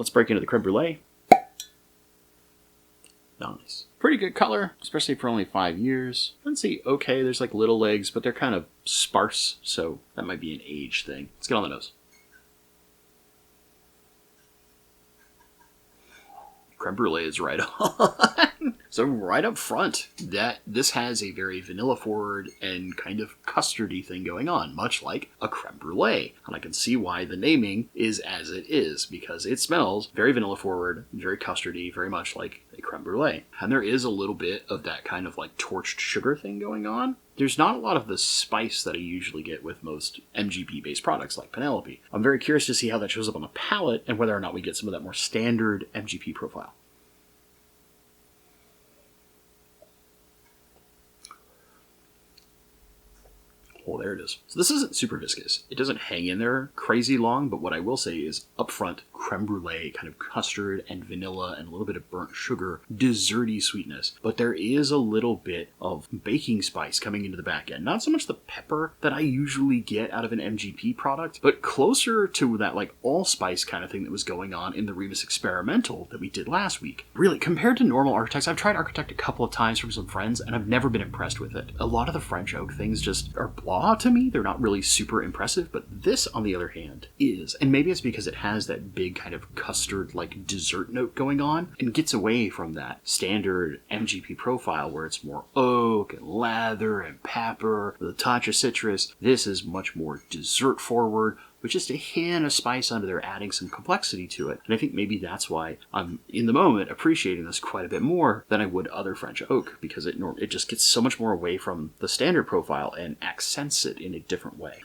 let's break into the creme brulee. Nice. Pretty good color, especially for only 5 years. Let's see, okay, there's like little legs, but they're kind of sparse, so that might be an age thing. Let's get on the nose. Creme brulee is right on. So right up front, this has a very vanilla forward and kind of custardy thing going on, much like a creme brulee. And I can see why the naming is as it is, because it smells very vanilla forward, very custardy, very much like a creme brulee. And there is a little bit of that kind of like torched sugar thing going on. There's not a lot of the spice that I usually get with most MGP-based products like Penelope. I'm very curious to see how that shows up on the palate and whether or not we get some of that more standard MGP profile. Oh, there it is. So this isn't super viscous. It doesn't hang in there crazy long, but what I will say is up front, creme brulee, kind of custard and vanilla and a little bit of burnt sugar, desserty sweetness. But there is a little bit of baking spice coming into the back end. Not so much the pepper that I usually get out of an MGP product, but closer to that like allspice kind of thing that was going on in the Remus Experimental that we did last week. Really, compared to normal Architects, I've tried Architect a couple of times from some friends and I've never been impressed with it. A lot of the French oak things just are blah to me. They're not really super impressive, but this, on the other hand, is. And maybe it's because it has that big kind of custard-like dessert note going on and gets away from that standard MGP profile where it's more oak and lather and pepper with a touch of citrus. This is much more dessert forward, with just a hint of spice under there, adding some complexity to it. And I think maybe that's why I'm, in the moment, appreciating this quite a bit more than I would other French oak, because it just gets so much more away from the standard profile and accents it in a different way.